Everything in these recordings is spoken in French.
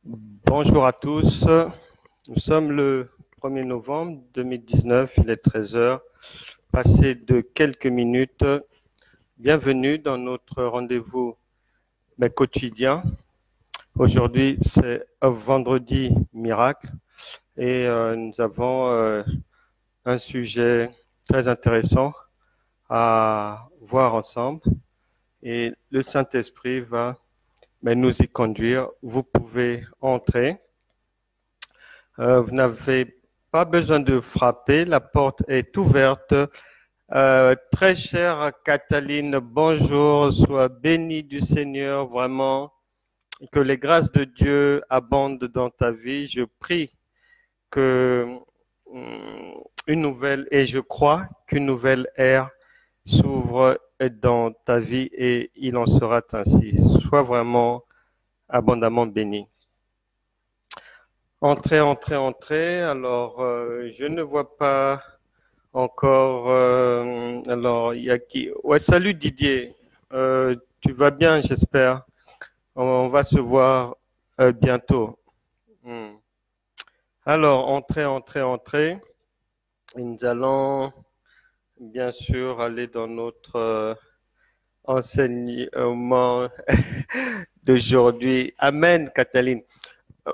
Bonjour à tous. Nous sommes le 1er novembre 2019, il est 13 heures. Passé de quelques minutes, bienvenue dans notre rendez-vous quotidien. Aujourd'hui, c'est un vendredi miracle et nous avons un sujet très intéressant à voir ensemble et le Saint-Esprit va nous y conduire. Vous pouvez entrer. Vous n'avez pas besoin de frapper, la porte est ouverte. Très chère Cataline, bonjour, sois bénie du Seigneur, vraiment, que les grâces de Dieu abondent dans ta vie. Je prie que une nouvelle, et je crois qu'une nouvelle ère s'ouvre dans ta vie et il en sera ainsi. Sois vraiment abondamment béni. Entrez, entrez, entrez. Alors, je ne vois pas encore. Alors, il y a qui? Ouais, salut Didier. Tu vas bien, j'espère. On va se voir bientôt. Alors, entrez, entrez, entrez. Et nous allons bien sûr aller dans notre enseignement d'aujourd'hui. Amen, Cataline.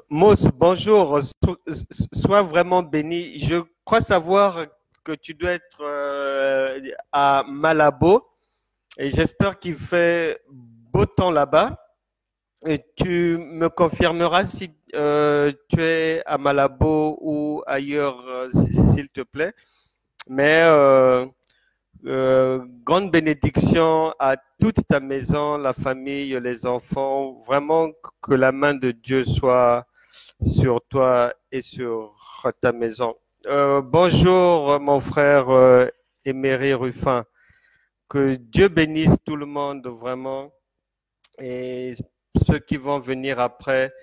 Mos, bonjour, sois vraiment béni. Je crois savoir que tu dois être à Malabo et j'espère qu'il fait beau temps là-bas. Et tu me confirmeras si tu es à Malabo ou ailleurs, s'il te plaît. Mais grande bénédiction à toute ta maison, la famille, les enfants. Vraiment que la main de Dieu soit sur toi et sur ta maison. Bonjour mon frère Émery Ruffin. Que Dieu bénisse tout le monde vraiment et ceux qui vont venir après.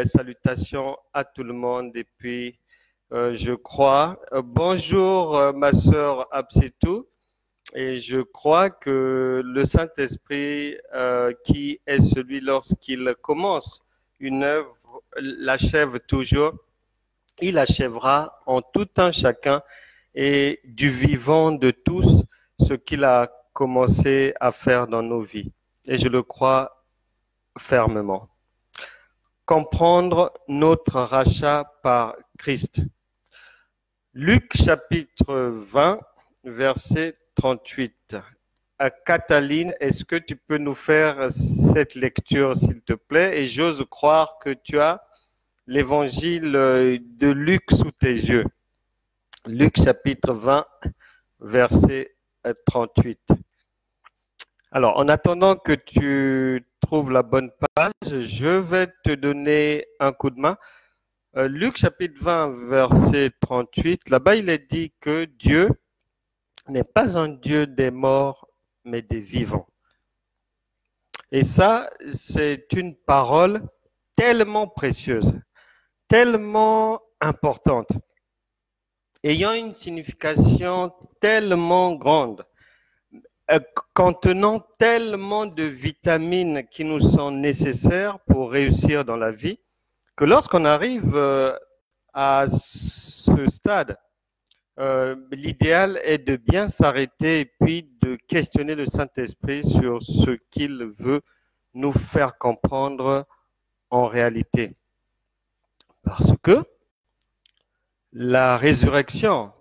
Salutations à tout le monde et puis je crois. Bonjour ma sœur Absitou. Et je crois que le Saint-Esprit, qui est celui lorsqu'il commence une œuvre, l'achève toujours. Il achèvera en tout un chacun et du vivant de tous ce qu'il a commencé à faire dans nos vies. Et je le crois fermement. Comprendre notre rachat par Christ. Luc chapitre 20, verset 38. Cataline, est-ce que tu peux nous faire cette lecture, s'il te plaît? Et j'ose croire que tu as l'évangile de Luc sous tes yeux. Luc chapitre 20, verset 38. Alors, en attendant que tu trouves la bonne page, je vais te donner un coup de main. Luc chapitre 20, verset 38, là-bas il est dit que Dieu n'est pas un Dieu des morts, mais des vivants. Et ça, c'est une parole tellement précieuse, tellement importante, ayant une signification tellement grande, contenant tellement de vitamines qui nous sont nécessaires pour réussir dans la vie, que lorsqu'on arrive à ce stade, l'idéal est de bien s'arrêter et puis de questionner le Saint-Esprit sur ce qu'il veut nous faire comprendre en réalité. Parce que la résurrection,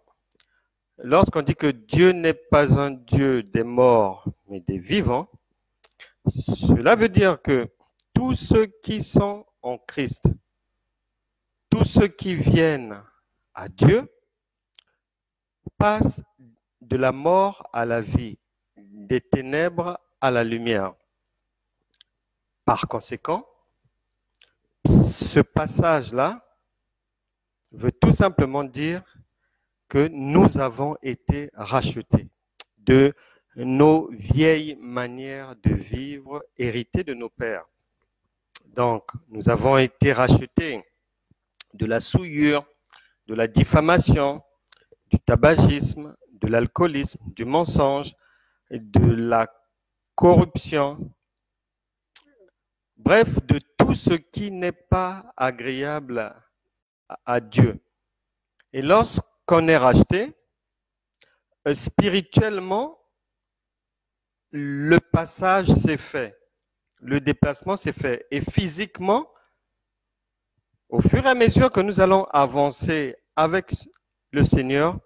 lorsqu'on dit que Dieu n'est pas un Dieu des morts, mais des vivants, cela veut dire que tous ceux qui sont en Christ, tous ceux qui viennent à Dieu, passent de la mort à la vie, des ténèbres à la lumière. Par conséquent, ce passage-là veut tout simplement dire que nous avons été rachetés de nos vieilles manières de vivre héritées de nos pères. Donc, nous avons été rachetés de la souillure, de la diffamation, du tabagisme, de l'alcoolisme, du mensonge, de la corruption, bref, de tout tout ce qui n'est pas agréable à Dieu. Et lorsqu'on est racheté, spirituellement, le passage s'est fait, le déplacement s'est fait. Et physiquement, au fur et à mesure que nous allons avancer avec le Seigneur,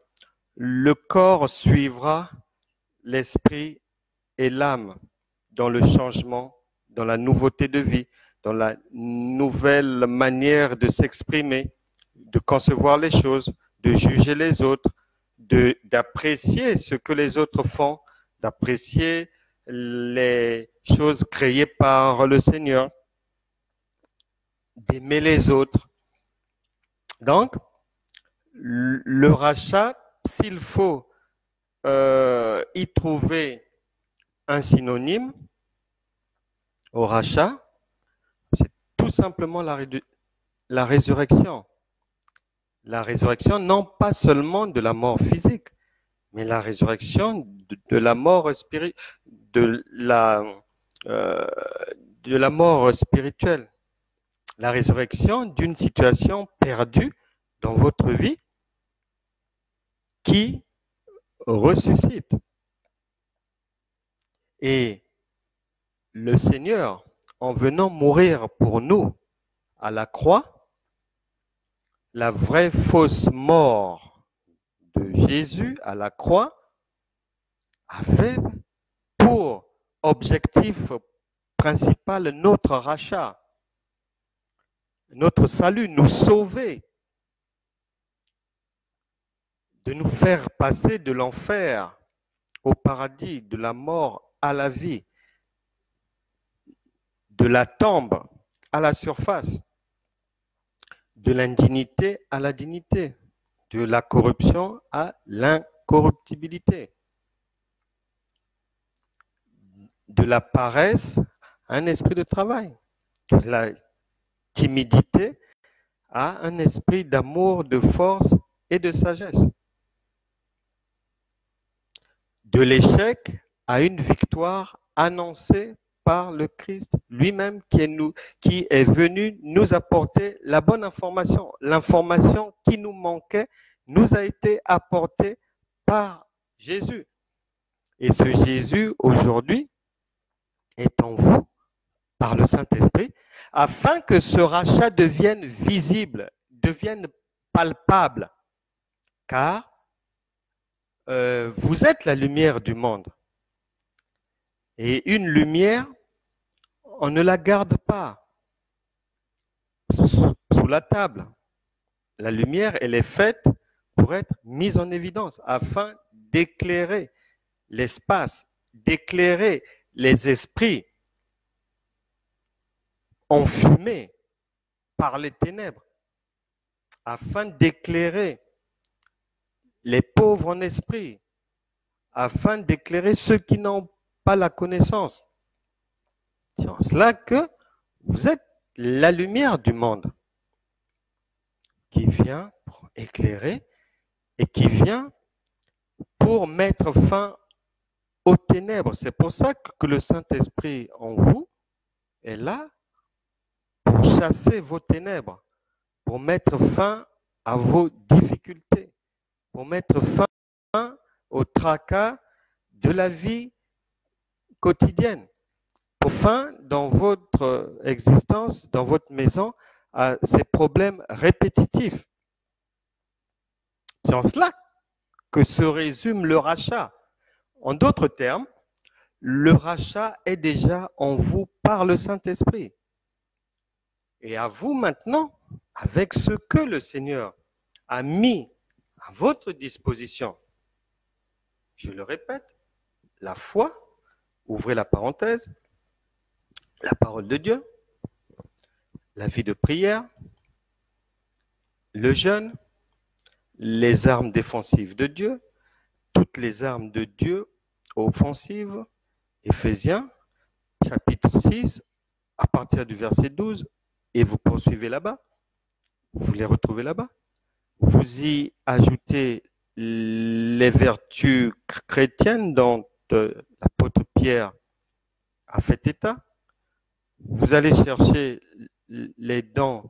le corps suivra l'esprit et l'âme dans le changement, dans la nouveauté de vie, dans la nouvelle manière de s'exprimer, de concevoir les choses, de juger les autres, d'apprécier ce que les autres font, d'apprécier les choses créées par le Seigneur, d'aimer les autres. Donc, le rachat, s'il faut y trouver un synonyme au rachat, c'est tout simplement la résurrection. La résurrection, non pas seulement de la mort physique, mais la résurrection de la mort de la mort spirituelle. La résurrection d'une situation perdue dans votre vie qui ressuscite. Et le Seigneur, en venant mourir pour nous à la croix, la vraie fausse mort de Jésus à la croix avait pour objectif principal notre rachat, notre salut, nous sauver, de nous faire passer de l'enfer au paradis, de la mort à la vie, de la tombe à la surface, de l'indignité à la dignité, de la corruption à l'incorruptibilité, de la paresse à un esprit de travail, de la timidité à un esprit d'amour, de force et de sagesse, de l'échec à une victoire annoncée par le Christ lui-même qui est venu nous apporter la bonne information. L'information qui nous manquait nous a été apportée par Jésus. Et ce Jésus, aujourd'hui, est en vous par le Saint-Esprit, afin que ce rachat devienne visible, devienne palpable, car vous êtes la lumière du monde. Et une lumière, on ne la garde pas sous la table. La lumière, elle est faite pour être mise en évidence, afin d'éclairer l'espace, d'éclairer les esprits enfumés par les ténèbres, afin d'éclairer les pauvres en esprit, afin d'éclairer ceux qui n'ont pas la connaissance. C'est en cela que vous êtes la lumière du monde qui vient pour éclairer et qui vient pour mettre fin aux ténèbres. C'est pour ça que le Saint-Esprit en vous est là pour chasser vos ténèbres, pour mettre fin à vos difficultés, pour mettre fin au tracas de la vie quotidienne, pour fin dans votre existence, dans votre maison, à ces problèmes répétitifs. C'est en cela que se résume le rachat. En d'autres termes, le rachat est déjà en vous par le Saint-Esprit. Et à vous maintenant, avec ce que le Seigneur a mis à votre disposition. Je le répète, la foi, ouvrez la parenthèse, la parole de Dieu, la vie de prière, le jeûne, les armes défensives de Dieu, toutes les armes de Dieu offensives, Éphésiens, chapitre 6, à partir du verset 12, et vous poursuivez là-bas, vous les retrouvez là-bas. Vous y ajoutez les vertus chrétiennes dont l'apôtre Pierre a fait état. Vous allez chercher les dons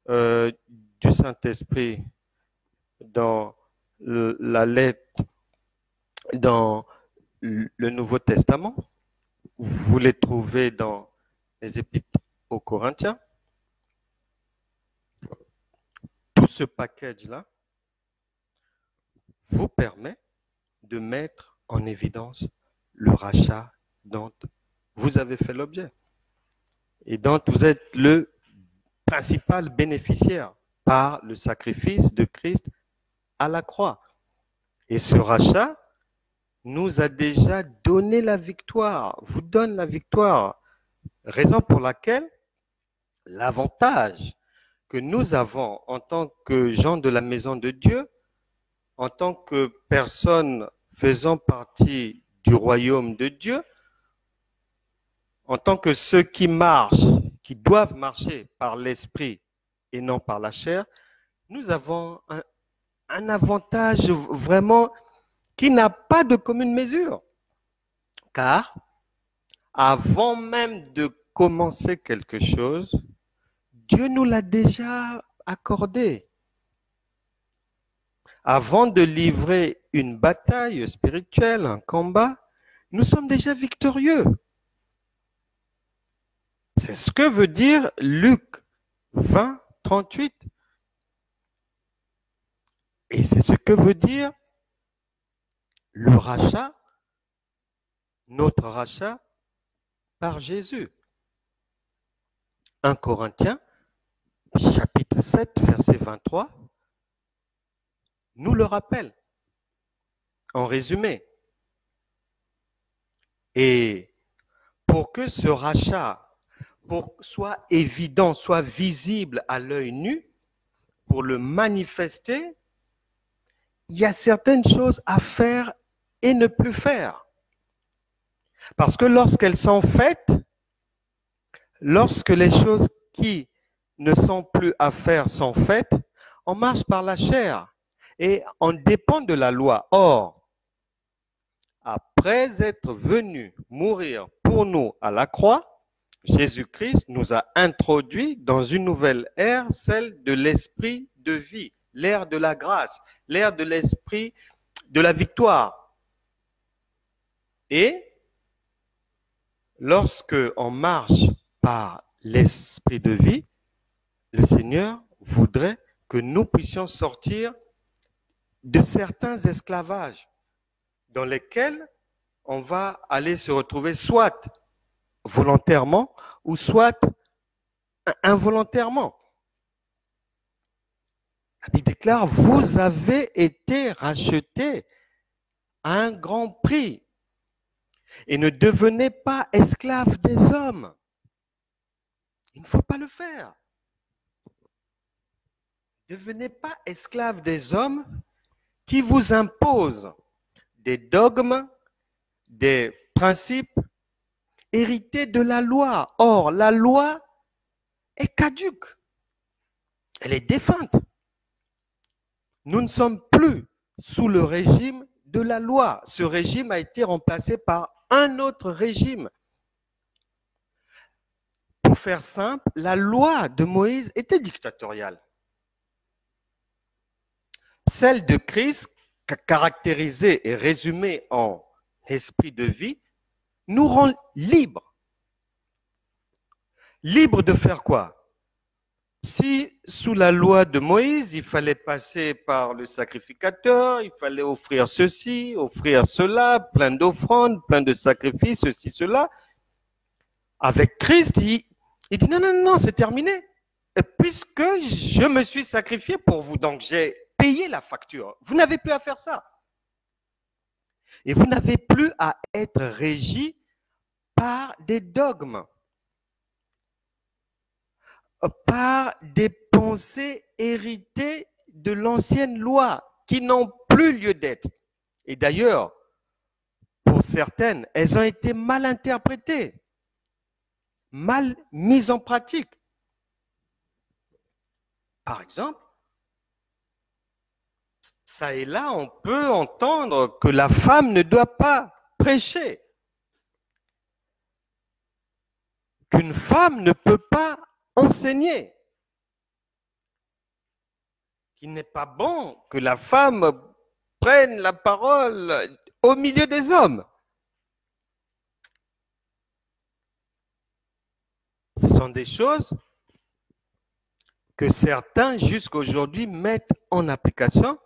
du Saint-Esprit dans la lettre, dans le Nouveau Testament. Vous les trouvez dans les Épîtres aux Corinthiens. Tout ce package-là vous permet de mettre en évidence le rachat dont vous avez fait l'objet et dont vous êtes le principal bénéficiaire par le sacrifice de Christ à la croix. Et ce rachat nous a déjà donné la victoire, vous donne la victoire, raison pour laquelle l'avantage que nous avons en tant que gens de la maison de Dieu, en tant que personnes faisant partie du royaume de Dieu, en tant que ceux qui marchent, qui doivent marcher par l'esprit et non par la chair, nous avons un avantage vraiment qui n'a pas de commune mesure. Car avant même de commencer quelque chose, Dieu nous l'a déjà accordé. Avant de livrer une bataille spirituelle, un combat, nous sommes déjà victorieux. C'est ce que veut dire Luc 20, 38. Et c'est ce que veut dire le rachat, notre rachat par Jésus. 1 Corinthiens, chapitre 7, verset 23, nous le rappelle en résumé. Et pour que ce rachat soit évident, soit visible à l'œil nu, pour le manifester, il y a certaines choses à faire et ne plus faire. Parce que lorsqu'elles sont faites, lorsque les choses qui ne sont plus à faire sont faites, on marche par la chair et on dépend de la loi. Or, après être venu mourir pour nous à la croix, Jésus-Christ nous a introduits dans une nouvelle ère, celle de l'esprit de vie, l'ère de la grâce, l'ère de l'esprit de la victoire. Et lorsque on marche par l'esprit de vie, le Seigneur voudrait que nous puissions sortir de certains esclavages dans lesquels on va aller se retrouver soit volontairement ou soit involontairement. La Bible déclare, vous avez été rachetés à un grand prix et ne devenez pas esclaves des hommes. Il ne faut pas le faire. Ne devenez pas esclaves des hommes qui vous imposent des dogmes, des principes hérités de la loi. Or, la loi est caduque. Elle est défunte. Nous ne sommes plus sous le régime de la loi. Ce régime a été remplacé par un autre régime. Pour faire simple, la loi de Moïse était dictatoriale. Celle de Christ, caractérisée et résumée en esprit de vie, nous rend libres. Libres de faire quoi? Si sous la loi de Moïse, il fallait passer par le sacrificateur, il fallait offrir ceci, offrir cela, plein d'offrandes, plein de sacrifices, ceci, cela, avec Christ, il dit non, non, non, c'est terminé. Et puisque je me suis sacrifié pour vous, donc j'ai payé la facture. Vous n'avez plus à faire ça. Et vous n'avez plus à être régi par des dogmes, par des pensées héritées de l'ancienne loi qui n'ont plus lieu d'être. Et d'ailleurs, pour certaines, elles ont été mal interprétées, mal mises en pratique. Par exemple, ça et là, on peut entendre que la femme ne doit pas prêcher, qu'une femme ne peut pas enseigné qu'il n'est pas bon que la femme prenne la parole au milieu des hommes. Ce sont des choses que certains jusqu'à aujourd'hui mettent en application,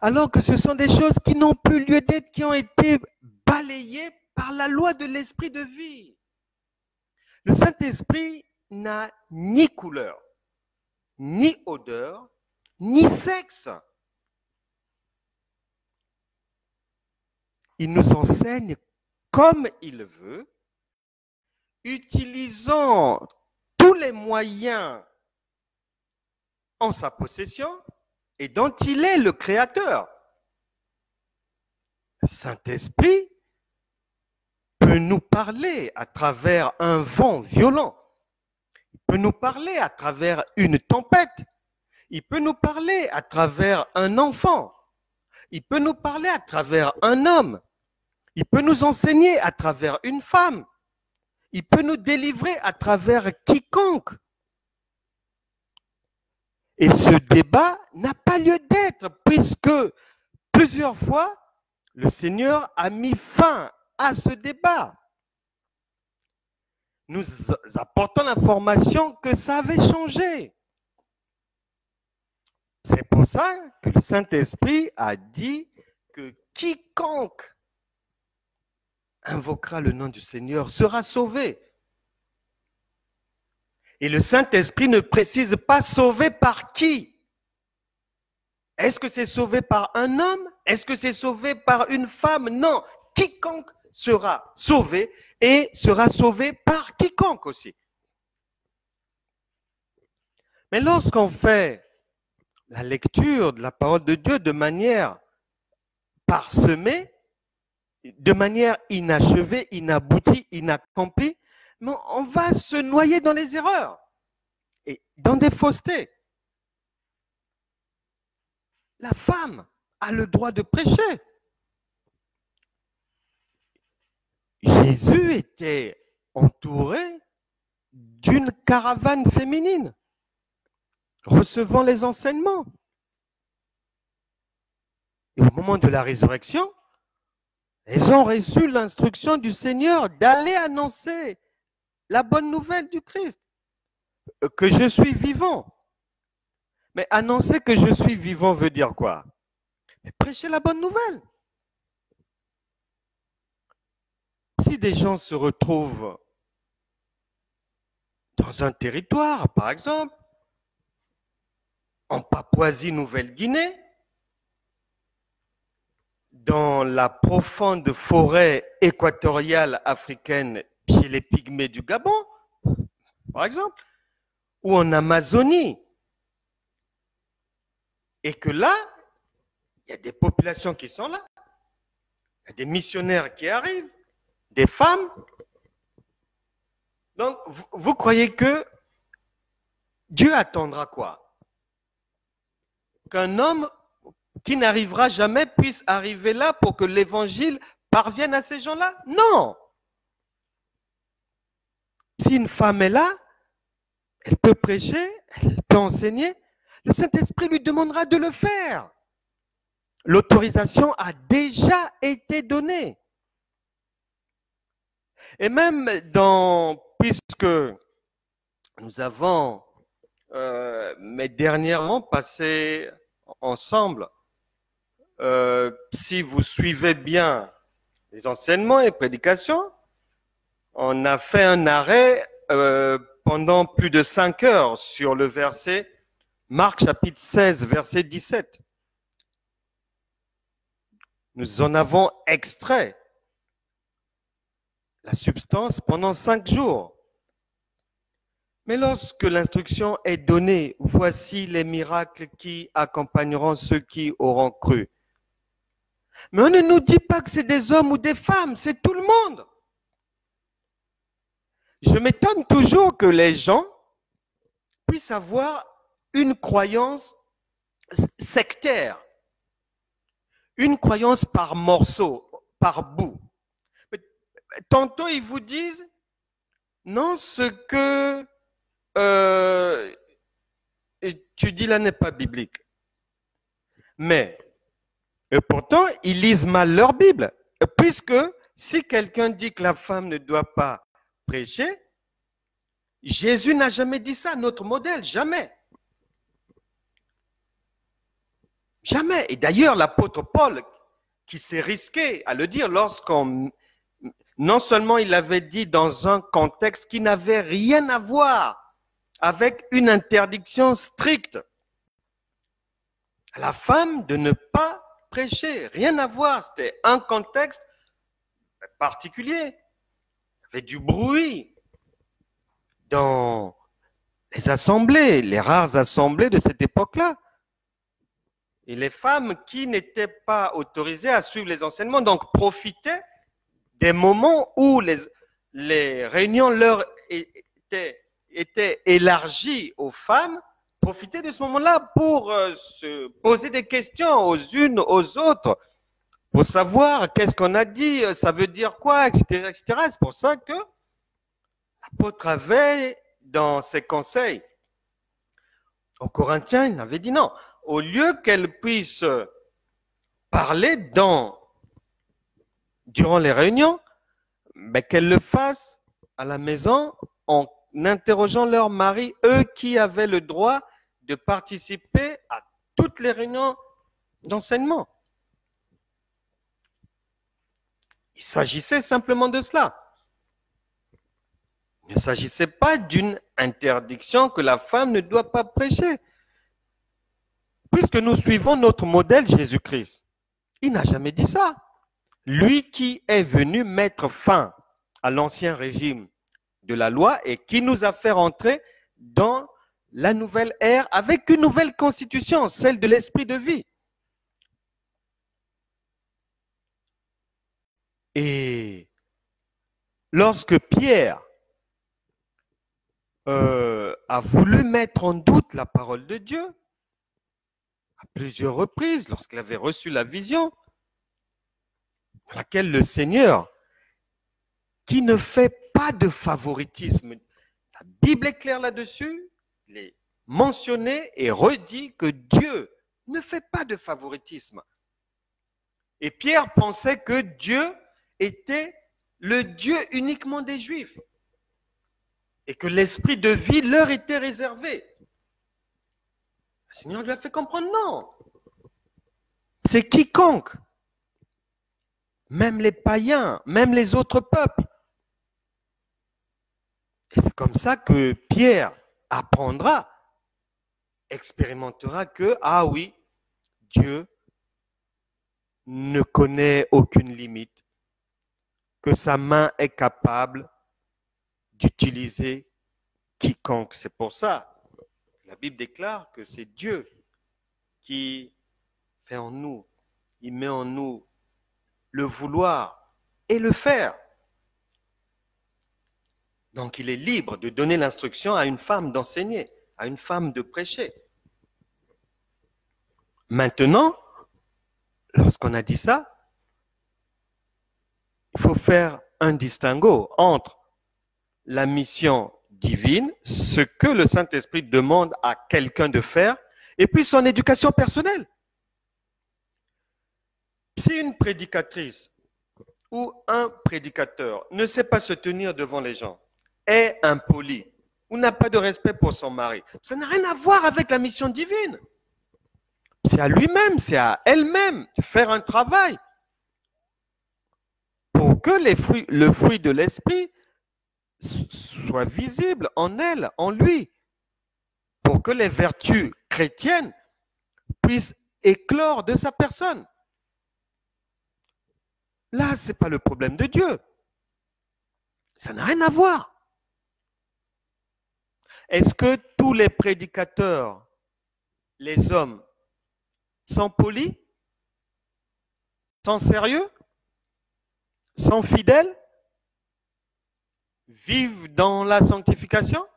alors que ce sont des choses qui n'ont plus lieu d'être, qui ont été balayées par la loi de l'esprit de vie. Le Saint-Esprit n'a ni couleur, ni odeur, ni sexe. Il nous enseigne comme il veut, utilisant tous les moyens en sa possession et dont il est le créateur. Le Saint-Esprit peut nous parler à travers un vent violent. Il peut nous parler à travers une tempête. Il peut nous parler à travers un enfant. Il peut nous parler à travers un homme. Il peut nous enseigner à travers une femme. Il peut nous délivrer à travers quiconque. Et ce débat n'a pas lieu d'être, puisque plusieurs fois, le Seigneur a mis fin à ce débat. Nous apportons l'information que ça avait changé. C'est pour ça que le Saint-Esprit a dit que quiconque invoquera le nom du Seigneur sera sauvé. Et le Saint-Esprit ne précise pas sauvé par qui. Est-ce que c'est sauvé par un homme? Est-ce que c'est sauvé par une femme? Non, quiconque sera sauvé et sera sauvé par quiconque aussi. Mais lorsqu'on fait la lecture de la parole de Dieu de manière parsemée, de manière inachevée, inaboutie, inaccomplie, mais on va se noyer dans les erreurs et dans des faussetés. La femme a le droit de prêcher. Jésus était entouré d'une caravane féminine, recevant les enseignements. Et au moment de la résurrection, elles ont reçu l'instruction du Seigneur d'aller annoncer la bonne nouvelle du Christ, que je suis vivant. Mais annoncer que je suis vivant veut dire quoi? Prêcher la bonne nouvelle. Si des gens se retrouvent dans un territoire, par exemple, en Papouasie-Nouvelle-Guinée, dans la profonde forêt équatoriale africaine chez les Pygmées du Gabon, par exemple, ou en Amazonie, et que là, il y a des populations qui sont là, il y a des missionnaires qui arrivent, des femmes. Donc, vous croyez que Dieu attendra quoi? Qu'un homme qui n'arrivera jamais puisse arriver là pour que l'évangile parvienne à ces gens-là? Non! Si une femme est là, elle peut prêcher, elle peut enseigner, le Saint-Esprit lui demandera de le faire. L'autorisation a déjà été donnée. Et même puisque nous avons, mais dernièrement, passé ensemble, si vous suivez bien les enseignements et prédications, on a fait un arrêt pendant plus de 5 heures sur le verset Marc chapitre 16, verset 17. Nous en avons extrait la substance pendant 5 jours. Mais lorsque l'instruction est donnée, voici les miracles qui accompagneront ceux qui auront cru. Mais on ne nous dit pas que c'est des hommes ou des femmes, c'est tout le monde. Je m'étonne toujours que les gens puissent avoir une croyance sectaire, une croyance par morceaux, par bout. Tantôt, ils vous disent, non, ce que euh, tu dis là n'est pas biblique. Mais, et pourtant, ils lisent mal leur Bible. Puisque si quelqu'un dit que la femme ne doit pas prêcher, Jésus n'a jamais dit ça, notre modèle, jamais. Jamais. Et d'ailleurs, l'apôtre Paul, qui s'est risqué à le dire lorsqu'on, non seulement il l'avait dit dans un contexte qui n'avait rien à voir avec une interdiction stricte à la femme de ne pas prêcher, rien à voir, c'était un contexte particulier, il y avait du bruit dans les assemblées, les rares assemblées de cette époque-là. Et les femmes qui n'étaient pas autorisées à suivre les enseignements, donc profitaient des moments où les réunions leur étaient élargies aux femmes, profitaient de ce moment-là pour se poser des questions aux unes aux autres, pour savoir qu'est-ce qu'on a dit, ça veut dire quoi, etc., etc. C'est pour ça que l'apôtre avait dans ses conseils aux Corinthiens, il avait dit non. Au lieu qu'elle puisse parler durant les réunions, mais qu'elle le fasse à la maison en interrogeant leurs maris, eux qui avaient le droit de participer à toutes les réunions d'enseignement. Il s'agissait simplement de cela. Il ne s'agissait pas d'une interdiction que la femme ne doit pas prêcher. Puisque nous suivons notre modèle Jésus-Christ, il n'a jamais dit ça. Lui qui est venu mettre fin à l'ancien régime de la loi et qui nous a fait rentrer dans la nouvelle ère avec une nouvelle constitution, celle de l'esprit de vie. Et lorsque Pierre a voulu mettre en doute la parole de Dieu, à plusieurs reprises, lorsqu'il avait reçu la vision, dans laquelle le Seigneur, qui ne fait pas de favoritisme, la Bible est claire là-dessus, il est mentionné et redit que Dieu ne fait pas de favoritisme. Et Pierre pensait que Dieu était le Dieu uniquement des Juifs et que l'esprit de vie leur était réservé. Le Seigneur lui a fait comprendre non. C'est quiconque, même les païens, même les autres peuples. Et c'est comme ça que Pierre apprendra, expérimentera que, ah oui, Dieu ne connaît aucune limite, que sa main est capable d'utiliser quiconque. C'est pour ça que la Bible déclare que c'est Dieu qui fait en nous, il met en nous le vouloir et le faire. Donc il est libre de donner l'instruction à une femme d'enseigner, à une femme de prêcher. Maintenant, lorsqu'on a dit ça, il faut faire un distinguo entre la mission divine, ce que le Saint-Esprit demande à quelqu'un de faire, et puis son éducation personnelle. Si une prédicatrice ou un prédicateur ne sait pas se tenir devant les gens, est impoli ou n'a pas de respect pour son mari, ça n'a rien à voir avec la mission divine. C'est à lui-même, c'est à elle-même de faire un travail pour que le fruit de l'esprit soit visible en elle, en lui, pour que les vertus chrétiennes puissent éclore de sa personne. Là, ce n'est pas le problème de Dieu. Ça n'a rien à voir. Est-ce que tous les prédicateurs, les hommes, sont polis, sont sérieux, sont fidèles, vivent dans la sanctification,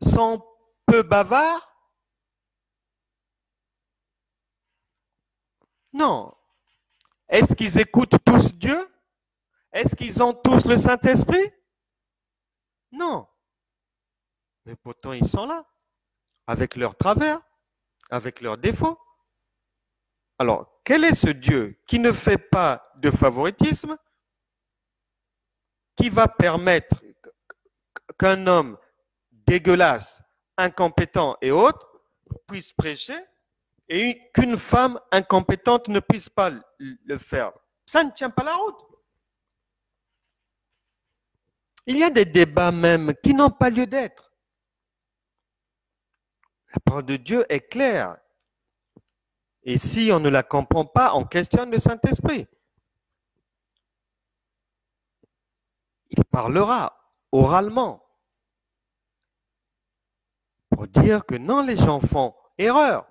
sont peu bavards? Non. Est-ce qu'ils écoutent tous Dieu? Est-ce qu'ils ont tous le Saint-Esprit? Non. pourtant ils sont là, avec leurs travers, avec leurs défauts. Alors, quel est ce Dieu qui ne fait pas de favoritisme, qui va permettre qu'un homme dégueulasse, incompétent et autre puisse prêcher et qu'une femme incompétente ne puisse pas le faire? Ça ne tient pas la route. Il y a des débats même qui n'ont pas lieu d'être. La parole de Dieu est claire. Et si on ne la comprend pas, on questionne le Saint-Esprit. Il parlera oralement pour dire que non, les gens font erreur.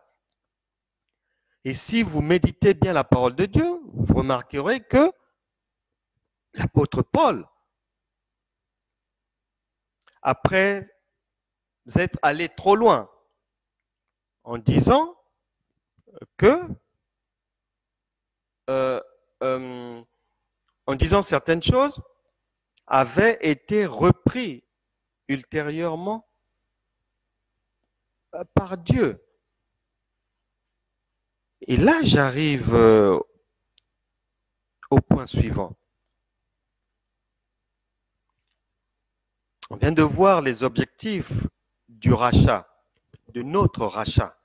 Et si vous méditez bien la parole de Dieu, vous remarquerez que l'apôtre Paul, après être allé trop loin en disant que, en disant certaines choses, avait été repris ultérieurement par Dieu. Et là, j'arrive au point suivant. On vient de voir les objectifs du rachat, de notre rachat.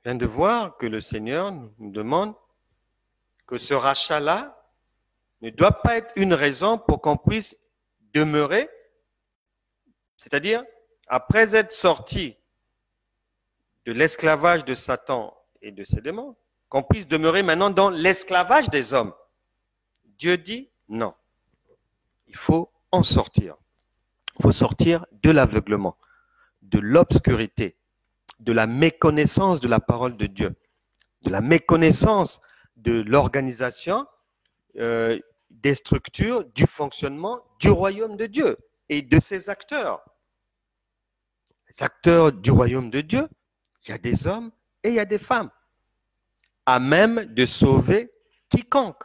On vient de voir que le Seigneur nous demande que ce rachat-là ne doit pas être une raison pour qu'on puisse demeurer, c'est-à-dire, après être sorti de l'esclavage de Satan et de ses démons, qu'on puisse demeurer maintenant dans l'esclavage des hommes. Dieu dit non. Il faut en sortir. Il faut sortir de l'aveuglement, de l'obscurité, de la méconnaissance de la parole de Dieu, de la méconnaissance de l'organisation, des structures, du fonctionnement du royaume de Dieu et de ses acteurs. Les acteurs du royaume de Dieu, il y a des hommes et il y a des femmes, à même de sauver quiconque,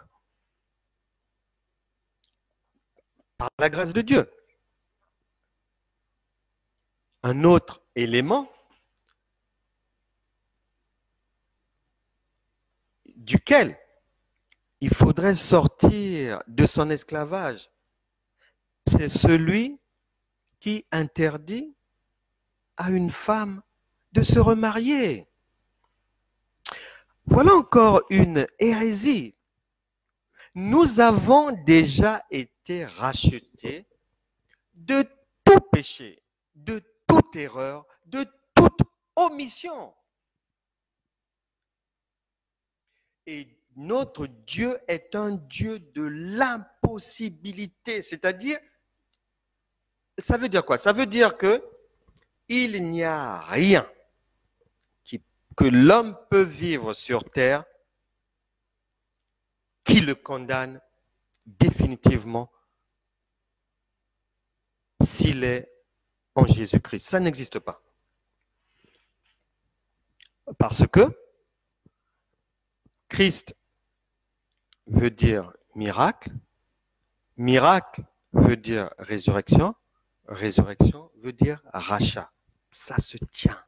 par la grâce de Dieu. Un autre élément duquel il faudrait sortir de son esclavage, c'est celui qui interdit à une femme de se remarier. Voilà encore une hérésie. Nous avons déjà été rachetés de tout péché, de toute erreur, de toute omission. Et notre Dieu est un Dieu de l'impossibilité, c'est-à-dire, ça veut dire quoi? Ça veut dire que il n'y a rien que l'homme peut vivre sur terre qui le condamne définitivement s'il est en Jésus-Christ. Ça n'existe pas. Parce que Christ veut dire miracle, miracle veut dire résurrection, résurrection veut dire rachat. Ça se tient.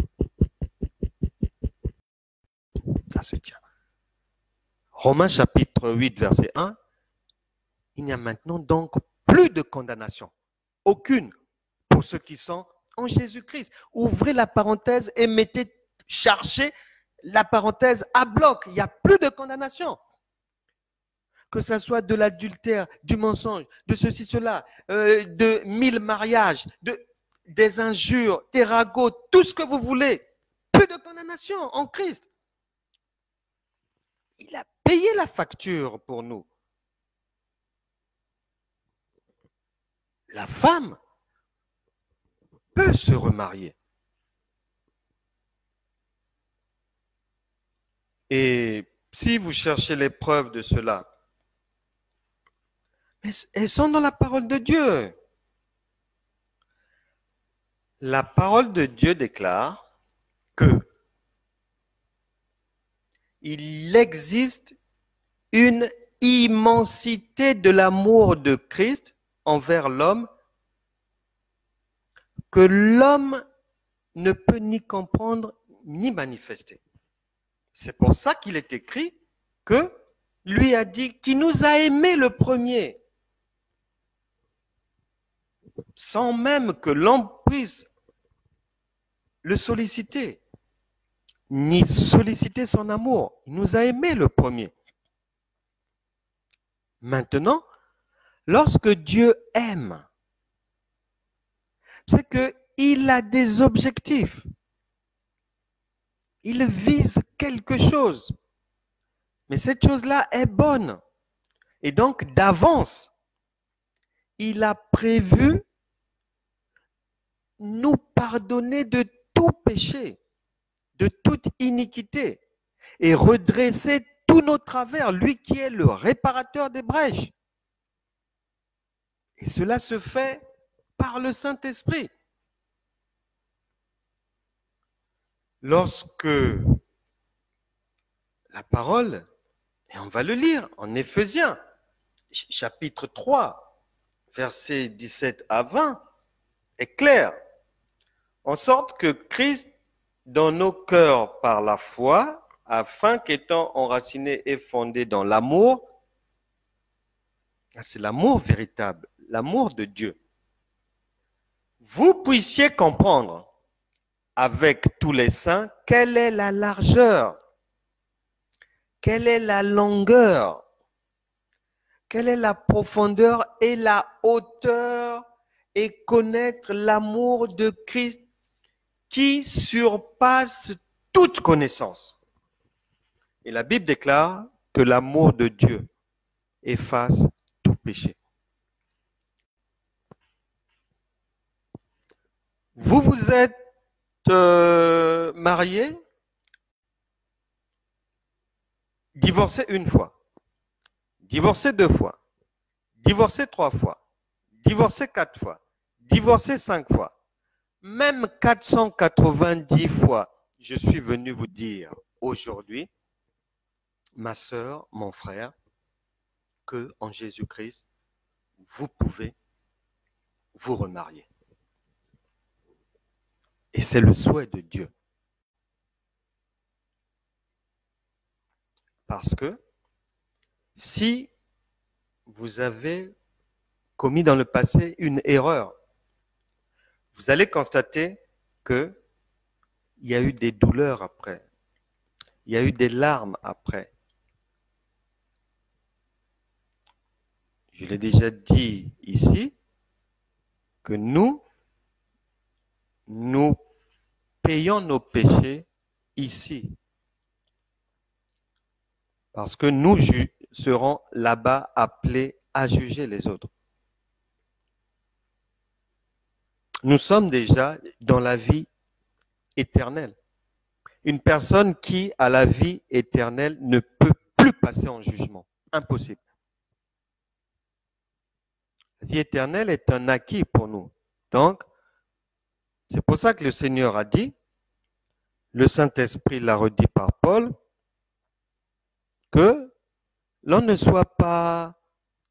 Ça se tient. Romains chapitre 8, verset 1, il n'y a maintenant donc plus de condamnation, aucune, pour ceux qui sont en Jésus-Christ. Ouvrez la parenthèse et chargez la parenthèse à bloc. Il n'y a plus de condamnation. Que ce soit de l'adultère, du mensonge, de ceci, cela, de 1000 mariages, des injures, des ragots, tout ce que vous voulez. Plus de condamnation en Christ. Il a payé la facture pour nous. La femme peut se remarier. Et si vous cherchez les preuves de cela, elles sont dans la parole de Dieu. La parole de Dieu déclare que il existe une immensité de l'amour de Christ envers l'homme que l'homme ne peut ni comprendre ni manifester. C'est pour ça qu'il est écrit que lui a dit qu'il nous a aimés le premier, sans même que l'homme puisse le solliciter, ni solliciter son amour. Il nous a aimés le premier. Maintenant, lorsque Dieu aime, c'est qu'il a des objectifs. Il vise quelque chose. Mais cette chose-là est bonne. Et donc, d'avance, il a prévu nous pardonner de tout péché, de toute iniquité, et redresser tous nos travers, lui qui est le réparateur des brèches. Et cela se fait par le Saint-Esprit. Lorsque la parole, et on va le lire en Éphésiens, chapitre 3, versets 17 à 20, est claire, en sorte que Christ dans nos cœurs par la foi, afin qu'étant enracinés et fondés dans l'amour, c'est l'amour véritable, l'amour de Dieu, vous puissiez comprendre avec tous les saints quelle est la largeur, quelle est la longueur, quelle est la profondeur et la hauteur, et connaître l'amour de Christ qui surpasse toute connaissance. Et la Bible déclare que l'amour de Dieu efface tout péché. Vous vous êtes marié, divorcé une fois, divorcé 2 fois, divorcé 3 fois, divorcé 4 fois, divorcé 5 fois, même 490 fois, je suis venu vous dire aujourd'hui, ma sœur, mon frère, que en Jésus-Christ, vous pouvez vous remarier. Et c'est le souhait de Dieu. Parce que si vous avez commis dans le passé une erreur, vous allez constater qu'il y a eu des douleurs après, il y a eu des larmes après. Je l'ai déjà dit ici, que nous payons nos péchés ici. Parce que nous serons là-bas appelés à juger les autres. Nous sommes déjà dans la vie éternelle. Une personne qui a la vie éternelle ne peut plus passer en jugement. Impossible. La vie éternelle est un acquis pour nous. Donc, c'est pour ça que le Seigneur a dit, le Saint-Esprit l'a redit par Paul, que l'on ne soit pas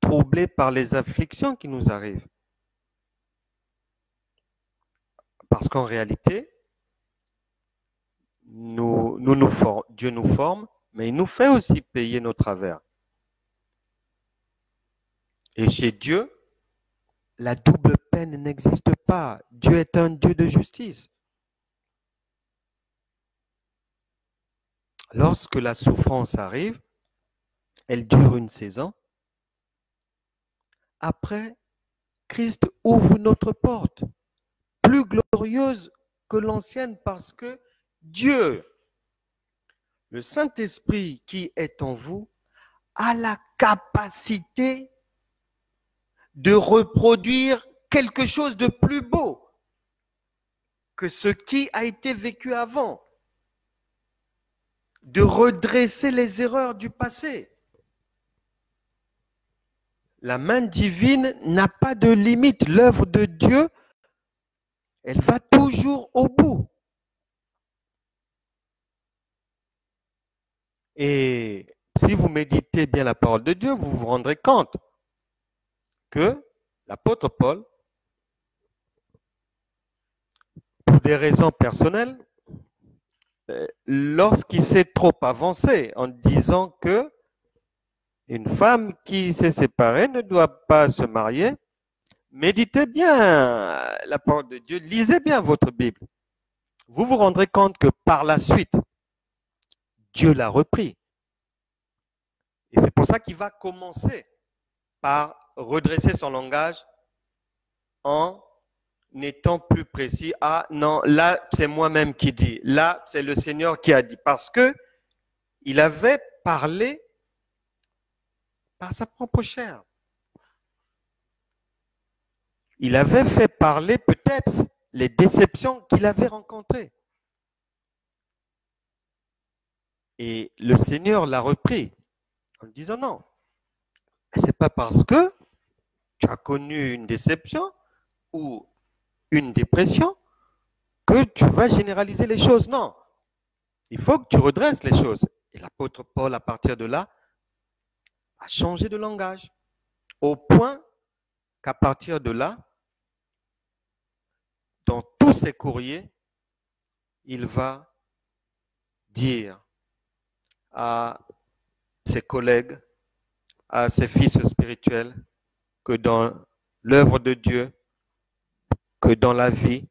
troublé par les afflictions qui nous arrivent. Parce qu'en réalité, Dieu nous forme, mais il nous fait aussi payer nos travers. Et chez Dieu, la double peine n'existe pas. Dieu est un Dieu de justice. Lorsque la souffrance arrive, elle dure une saison. Après, Christ ouvre notre porte, plus glorieuse que l'ancienne, parce que Dieu, le Saint-Esprit qui est en vous, a la capacité de reproduire quelque chose de plus beau que ce qui a été vécu avant, de redresser les erreurs du passé. La main divine n'a pas de limite. L'œuvre de Dieu, elle va toujours au bout. Et si vous méditez bien la parole de Dieu, vous vous rendrez compte que l'apôtre Paul, pour des raisons personnelles, lorsqu'il s'est trop avancé en disant que une femme qui s'est séparée ne doit pas se marier, méditez bien la parole de Dieu, lisez bien votre Bible. Vous vous rendrez compte que par la suite, Dieu l'a repris. Et c'est pour ça qu'il va commencer par redresser son langage en n'étant plus précis. Ah non, là c'est moi-même qui dis. Là c'est le Seigneur qui a dit. Parce que il avait parlé par sa propre chair. Il avait fait parler peut-être les déceptions qu'il avait rencontrées. Et le Seigneur l'a repris en disant non. C'est pas parce que tu as connu une déception ou une dépression que tu vas généraliser les choses. Non. Il faut que tu redresses les choses. Et l'apôtre Paul, à partir de là, a changé de langage. Au point qu'à partir de là, dans tous ses courriers, il va dire à ses collègues, à ses fils spirituels, que dans l'œuvre de Dieu, que dans la vie,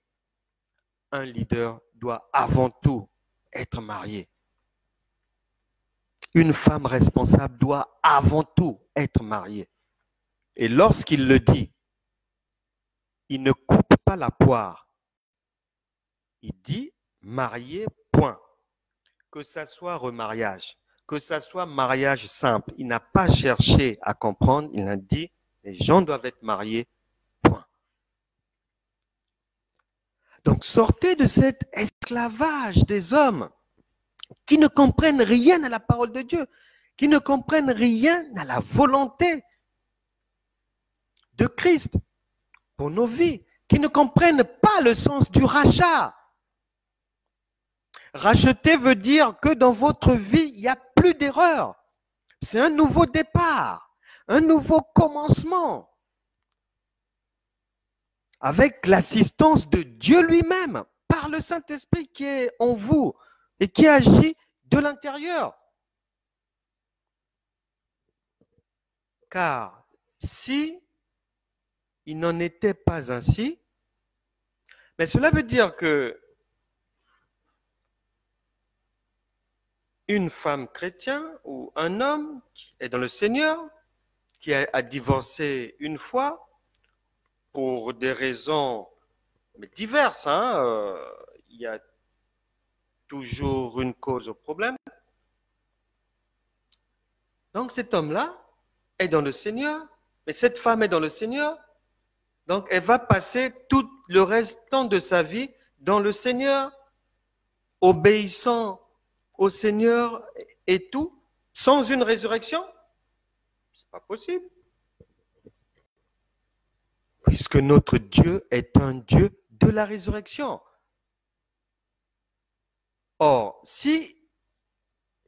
un leader doit avant tout être marié. Une femme responsable doit avant tout être mariée. Et lorsqu'il le dit, il ne coupe pas la poire. Il dit marié, point. Que ça soit remariage, que ça soit mariage simple. Il n'a pas cherché à comprendre, il a dit les gens doivent être mariés, point. Donc sortez de cet esclavage des hommes qui ne comprennent rien à la parole de Dieu, qui ne comprennent rien à la volonté de Christ pour nos vies, qui ne comprennent pas le sens du rachat. Racheter veut dire que dans votre vie, il n'y a plus d'erreur. C'est un nouveau départ, un nouveau commencement, avec l'assistance de Dieu lui-même, par le Saint-Esprit qui est en vous et qui agit de l'intérieur. Car si il n'en était pas ainsi, mais cela veut dire que une femme chrétienne ou un homme qui est dans le Seigneur, qui a divorcé une fois pour des raisons diverses, il y a toujours une cause au problème. Donc cet homme-là est dans le Seigneur, mais cette femme est dans le Seigneur, donc elle va passer tout le restant de sa vie dans le Seigneur, obéissant au Seigneur et tout, sans une résurrection? C'est pas possible. Puisque notre Dieu est un Dieu de la résurrection. Or, si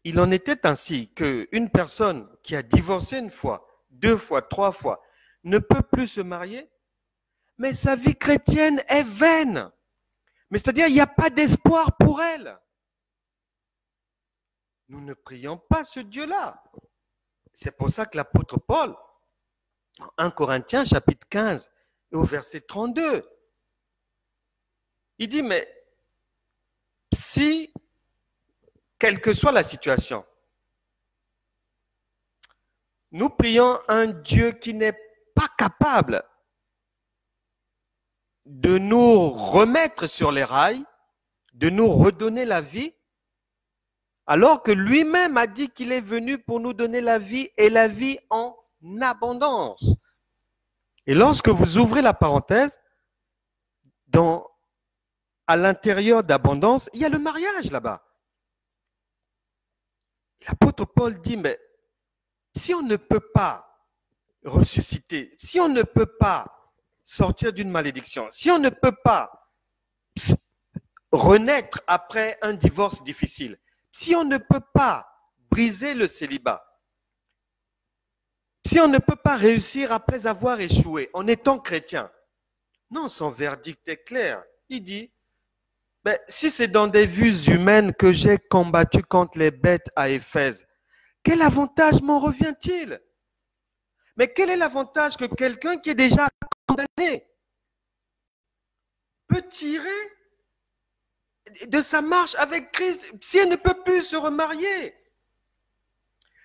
il en était ainsi qu'une personne qui a divorcé une fois, 2 fois, 3 fois, ne peut plus se marier, mais sa vie chrétienne est vaine. Mais c'est-à-dire, il n'y a pas d'espoir pour elle. Nous ne prions pas ce Dieu-là. C'est pour ça que l'apôtre Paul, en 1 Corinthiens chapitre 15, et au verset 32, il dit, mais si, quelle que soit la situation, nous prions un Dieu qui n'est pas capable de nous remettre sur les rails, de nous redonner la vie, alors que lui-même a dit qu'il est venu pour nous donner la vie et la vie en abondance. Et lorsque vous ouvrez la parenthèse, à l'intérieur d'abondance, il y a le mariage là-bas. L'apôtre Paul dit, mais si on ne peut pas ressusciter, si on ne peut pas sortir d'une malédiction, si on ne peut pas renaître après un divorce difficile, si on ne peut pas briser le célibat, si on ne peut pas réussir après avoir échoué en étant chrétien, non, son verdict est clair. Il dit, ben, si c'est dans des vues humaines que j'ai combattu contre les bêtes à Éphèse, quel avantage m'en revient-il? Mais quel est l'avantage que quelqu'un qui est déjà condamné peut tirer de sa marche avec Christ si elle ne peut plus se remarier?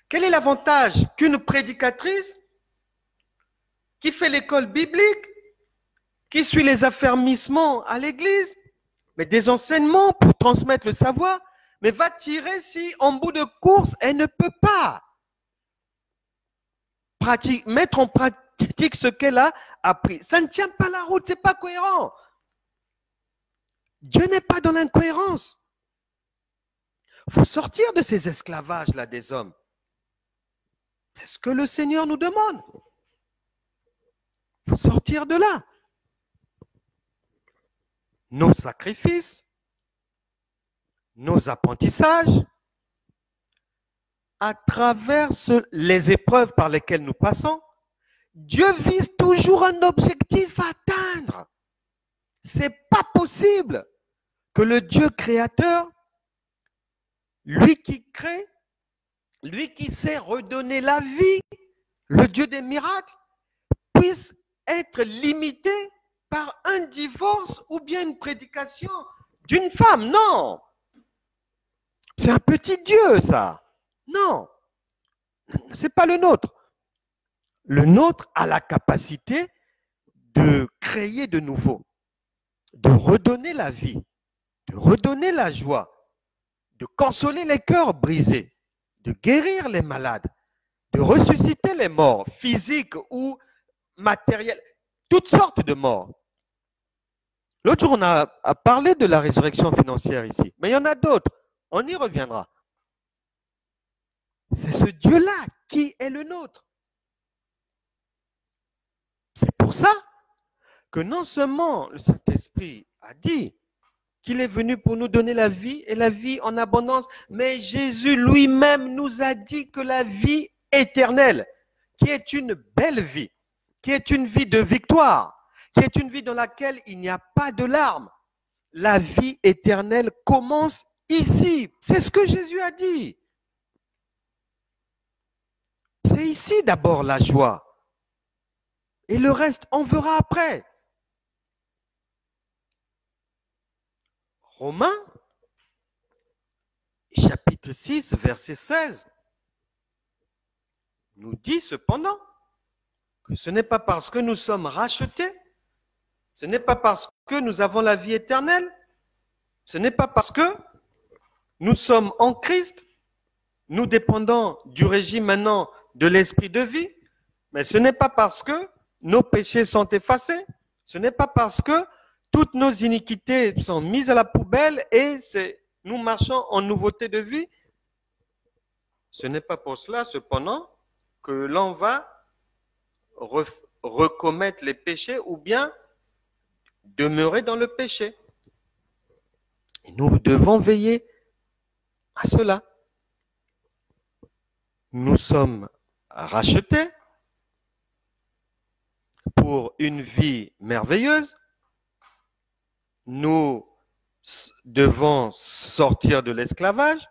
Quel est l'avantage qu'une prédicatrice qui fait l'école biblique, qui suit les affermissements à l'église, mais des enseignements pour transmettre le savoir, mais va tirer si en bout de course, elle ne peut pas mettre en pratique ce qu'elle a appris? Ça ne tient pas la route, ce n'est pas cohérent. Dieu n'est pas dans l'incohérence. Il faut sortir de ces esclavages-là des hommes. C'est ce que le Seigneur nous demande. Il faut sortir de là. Nos sacrifices, nos apprentissages, à travers les épreuves par lesquelles nous passons, Dieu vise toujours un objectif à atteindre. Ce n'est pas possible que le Dieu créateur, lui qui crée, lui qui sait redonner la vie, le Dieu des miracles, puisse être limité par un divorce ou bien une prédication d'une femme. Non, c'est un petit Dieu, ça. Non, ce n'est pas le nôtre. Le nôtre a la capacité de créer de nouveau, de redonner la vie, de redonner la joie, de consoler les cœurs brisés, de guérir les malades, de ressusciter les morts, physiques ou matériels, toutes sortes de morts. L'autre jour, on a parlé de la résurrection financière ici, mais il y en a d'autres, on y reviendra. C'est ce Dieu-là qui est le nôtre. C'est pour ça que non seulement le Saint-Esprit a dit qu'il est venu pour nous donner la vie et la vie en abondance, mais Jésus lui-même nous a dit que la vie éternelle, qui est une belle vie, qui est une vie de victoire, qui est une vie dans laquelle il n'y a pas de larmes, la vie éternelle commence ici. C'est ce que Jésus a dit. C'est ici d'abord la joie. Et le reste, on verra après. Romains, chapitre 6, verset 16, nous dit cependant que ce n'est pas parce que nous sommes rachetés, ce n'est pas parce que nous avons la vie éternelle, ce n'est pas parce que nous sommes en Christ, nous dépendons du régime maintenant de l'esprit de vie, mais ce n'est pas parce que nos péchés sont effacés, ce n'est pas parce que toutes nos iniquités sont mises à la poubelle et nous marchons en nouveauté de vie. Ce n'est pas pour cela, cependant, que l'on va recommettre les péchés ou bien demeurer dans le péché. Et nous devons veiller à cela. Nous sommes rachetés pour une vie merveilleuse. Nous devons sortir de l'esclavage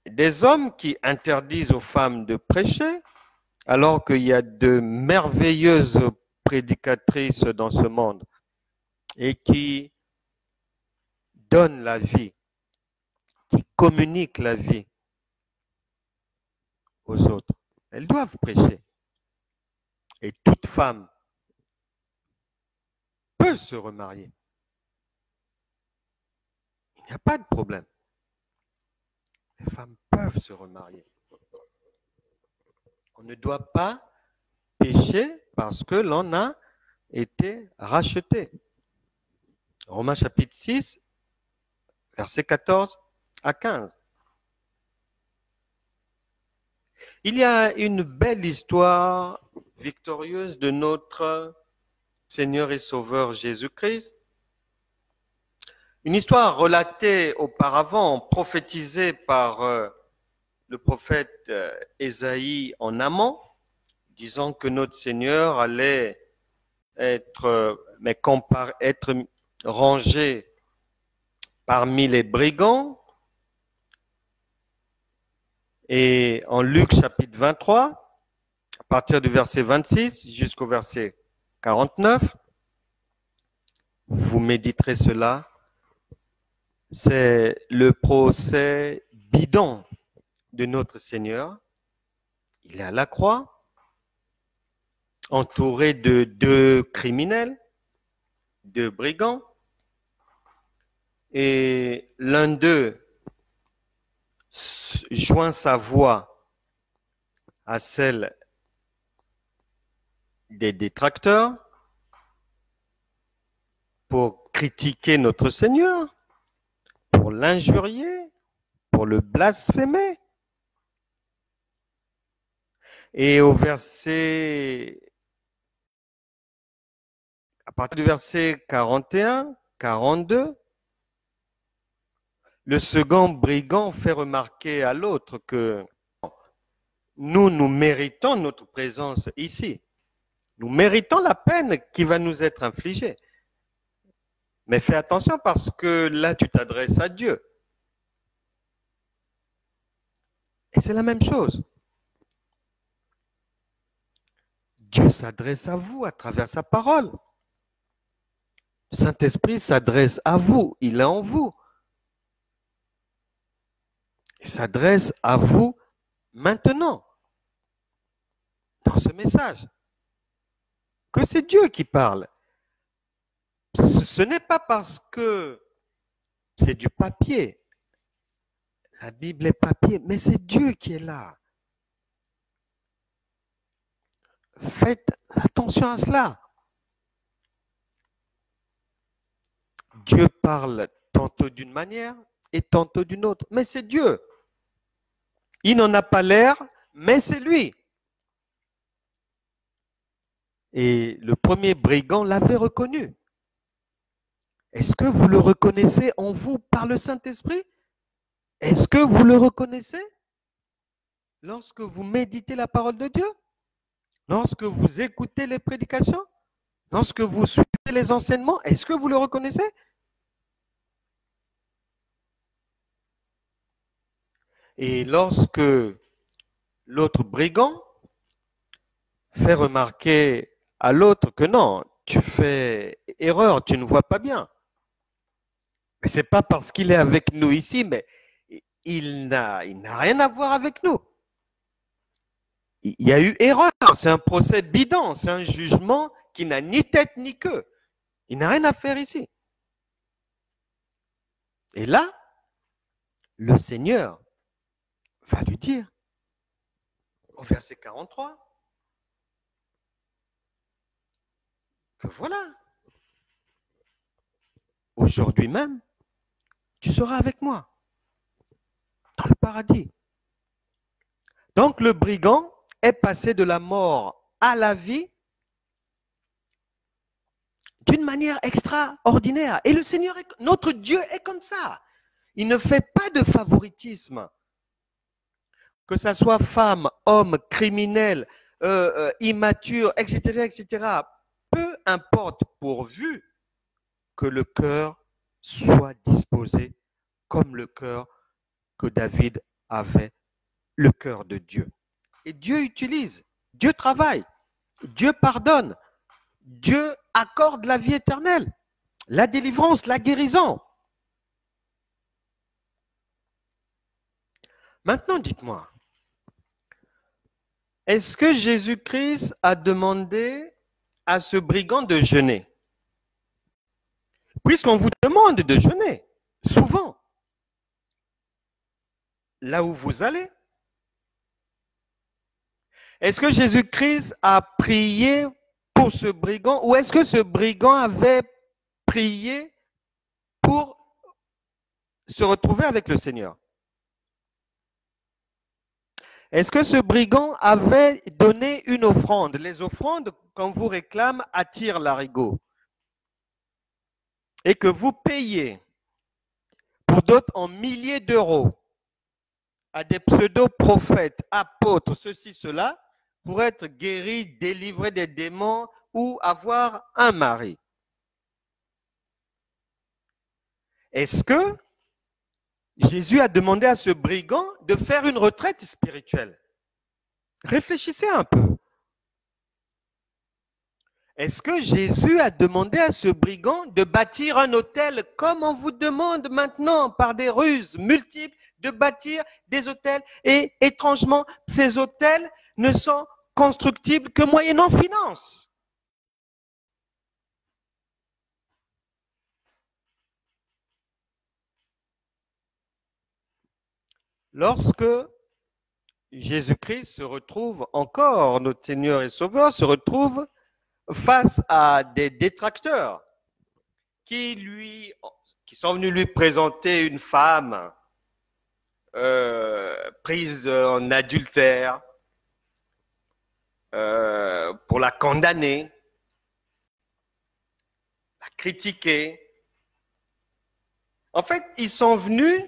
des hommes qui interdisent aux femmes de prêcher, alors qu'il y a de merveilleuses prédicatrices dans ce monde et qui donnent la vie, qui communiquent la vie aux autres. Elles doivent prêcher. Et toute femme peut se remarier. Il n'y a pas de problème. Les femmes peuvent se remarier. On ne doit pas pécher parce que l'on a été racheté. Romains chapitre 6, versets 14 à 15. Il y a une belle histoire victorieuse de notre Seigneur et Sauveur Jésus-Christ. Une histoire relatée auparavant, prophétisée par le prophète Ésaïe en amont, disant que notre Seigneur allait être rangé parmi les brigands. Et en Luc chapitre 23, à partir du verset 26 jusqu'au verset 49, vous méditerez cela. C'est le procès bidon de notre Seigneur. Il est à la croix, entouré de 2 criminels, 2 brigands, et l'un d'eux joint sa voix à celle des détracteurs pour critiquer notre Seigneur, pour l'injurier, pour le blasphémer. Et à partir du verset 41, 42, le second brigand fait remarquer à l'autre que nous méritons notre présence ici. Nous méritons la peine qui va nous être infligée. Mais fais attention parce que là, tu t'adresses à Dieu. Et c'est la même chose. Dieu s'adresse à vous à travers sa parole. Le Saint-Esprit s'adresse à vous, il est en vous. Il s'adresse à vous maintenant, dans ce message, que c'est Dieu qui parle. Ce n'est pas parce que c'est du papier. La Bible est papier, mais c'est Dieu qui est là. Faites attention à cela. Dieu parle tantôt d'une manière et tantôt d'une autre, mais c'est Dieu. Il n'en a pas l'air, mais c'est lui. Et le premier brigand l'avait reconnu. Est-ce que vous le reconnaissez en vous par le Saint-Esprit? Est-ce que vous le reconnaissez lorsque vous méditez la parole de Dieu? Lorsque vous écoutez les prédications? Lorsque vous suivez les enseignements? Est-ce que vous le reconnaissez? Et lorsque l'autre brigand fait remarquer à l'autre que non, tu fais erreur, tu ne vois pas bien. Mais ce n'est pas parce qu'il est avec nous ici, mais il n'a rien à voir avec nous. Il y a eu erreur, c'est un procès bidon, c'est un jugement qui n'a ni tête ni queue. Il n'a rien à faire ici. Et là, le Seigneur va lui dire, au verset 43, que voilà, aujourd'hui même, tu seras avec moi dans le paradis. Donc le brigand est passé de la mort à la vie d'une manière extraordinaire. Et le Seigneur, notre Dieu est comme ça. Il ne fait pas de favoritisme. Que ça soit femme, homme, criminel, immature, etc., etc. Peu importe, pourvu que le cœur soit disposé comme le cœur que David avait, le cœur de Dieu. Et Dieu utilise, Dieu travaille, Dieu pardonne, Dieu accorde la vie éternelle, la délivrance, la guérison. Maintenant, dites-moi, est-ce que Jésus-Christ a demandé à ce brigand de jeûner? Puisqu'on vous demande de jeûner, souvent, là où vous allez, est-ce que Jésus-Christ a prié pour ce brigand ou est-ce que ce brigand avait prié pour se retrouver avec le Seigneur? Est-ce que ce brigand avait donné une offrande? Les offrandes, quand vous réclame, attirent l'arigot. Et que vous payez, pour d'autres en milliers d'euros, à des pseudo-prophètes, apôtres, ceci, cela, pour être guéri, délivré des démons ou avoir un mari. Est-ce que Jésus a demandé à ce brigand de faire une retraite spirituelle? Réfléchissez un peu. Est-ce que Jésus a demandé à ce brigand de bâtir un hôtel comme on vous demande maintenant par des ruses multiples de bâtir des hôtels? Et étrangement, ces hôtels ne sont constructibles que moyennant finance. Lorsque Jésus-Christ se retrouve encore, notre Seigneur et Sauveur, se retrouve face à des détracteurs qui sont venus lui présenter une femme prise en adultère pour la condamner, la critiquer. En fait, ils sont venus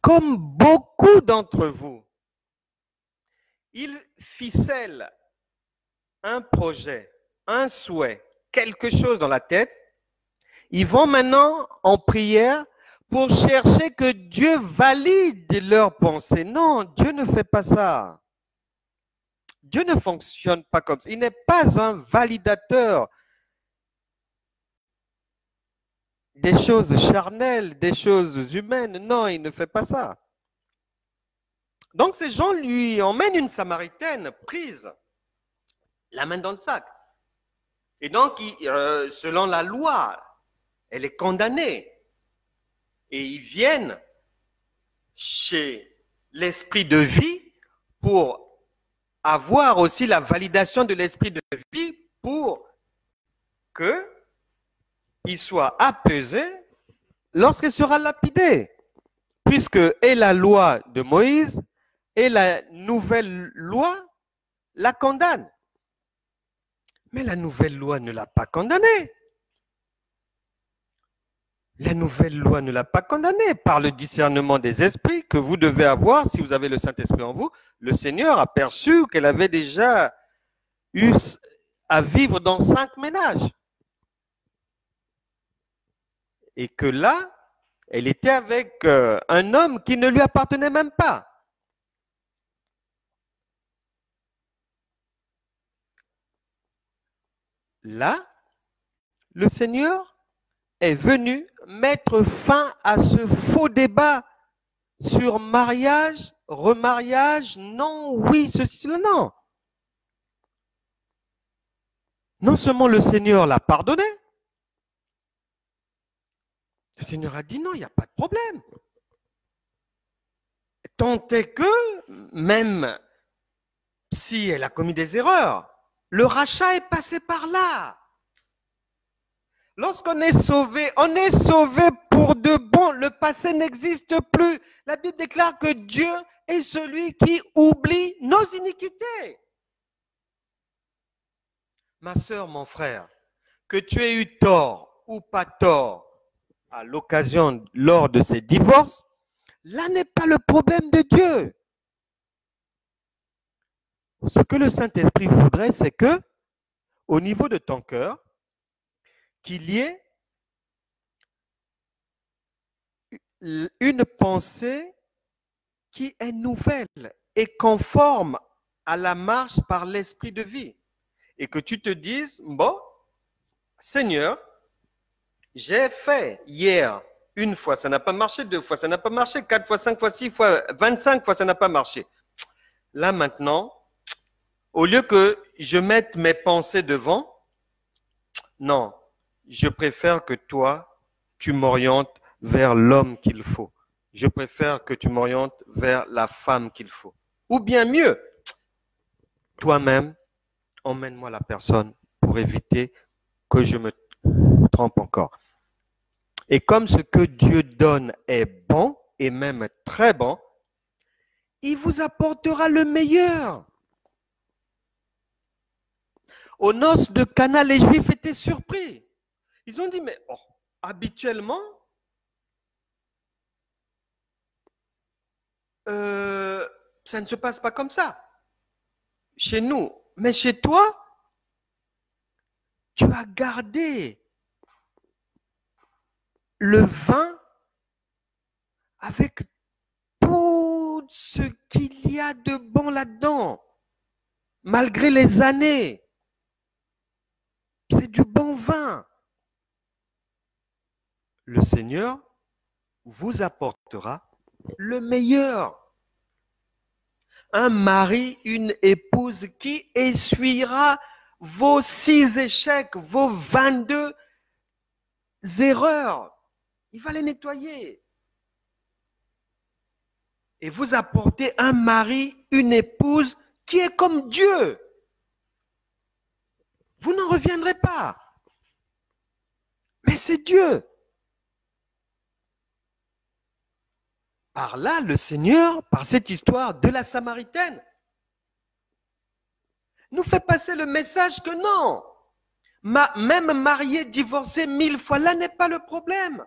comme beaucoup d'entre vous. Ils ficellent un projet, un souhait, quelque chose dans la tête. Ils vont maintenant en prière pour chercher que Dieu valide leurs pensées. Non, Dieu ne fait pas ça. Dieu ne fonctionne pas comme ça. Il n'est pas un validateur des choses charnelles, des choses humaines. Non, il ne fait pas ça. Donc ces gens lui emmènent une Samaritaine prise, la main dans le sac. Et donc, selon la loi, elle est condamnée. Et ils viennent chez l'esprit de vie pour avoir aussi la validation de l'esprit de vie pour qu'il soit apaisé lorsqu'il sera lapidé. Puisque et la loi de Moïse et la nouvelle loi la condamnent. Mais la nouvelle loi ne l'a pas condamné. La nouvelle loi ne l'a pas condamné par le discernement des esprits que vous devez avoir si vous avez le Saint-Esprit en vous. Le Seigneur a perçu qu'elle avait déjà eu à vivre dans 5 ménages. Et que là, elle était avec un homme qui ne lui appartenait même pas. Là, le Seigneur est venu mettre fin à ce faux débat sur mariage, remariage, non, oui, ceci, cela, non. Non seulement le Seigneur l'a pardonné, le Seigneur a dit non, il n'y a pas de problème. Tant est que, même si elle a commis des erreurs, le rachat est passé par là. Lorsqu'on est sauvé pour de bon. Le passé n'existe plus. La Bible déclare que Dieu est celui qui oublie nos iniquités. Ma sœur, mon frère, que tu aies eu tort ou pas tort à l'occasion lors de ces divorces, là n'est pas le problème de Dieu. Ce que le Saint-Esprit voudrait, c'est que, au niveau de ton cœur, qu'il y ait une pensée qui est nouvelle et conforme à la marche par l'esprit de vie. Et que tu te dises, bon, Seigneur, j'ai fait hier une fois, ça n'a pas marché, 2 fois, ça n'a pas marché, 4 fois, 5 fois, 6 fois, 25 fois, ça n'a pas marché. Là maintenant, au lieu que je mette mes pensées devant, non, je préfère que toi, tu m'orientes vers l'homme qu'il faut. Je préfère que tu m'orientes vers la femme qu'il faut. Ou bien mieux, toi-même, emmène-moi la personne pour éviter que je me trompe encore. Et comme ce que Dieu donne est bon et même très bon, il vous apportera le meilleur. Aux noces de Cana, les Juifs étaient surpris. Ils ont dit, mais habituellement, ça ne se passe pas comme ça chez nous. Mais chez toi, tu as gardé le vin avec tout ce qu'il y a de bon là-dedans, malgré les années. C'est du bon vin. Le Seigneur vous apportera le meilleur. Un mari, une épouse qui essuiera vos 6 échecs, vos 22 erreurs. Il va les nettoyer. Et vous apportez un mari, une épouse qui est comme Dieu. Vous n'en reviendrez pas. Mais c'est Dieu. Par là, le Seigneur, par cette histoire de la Samaritaine, nous fait passer le message que non, même mariée, divorcée 1000 fois, là n'est pas le problème.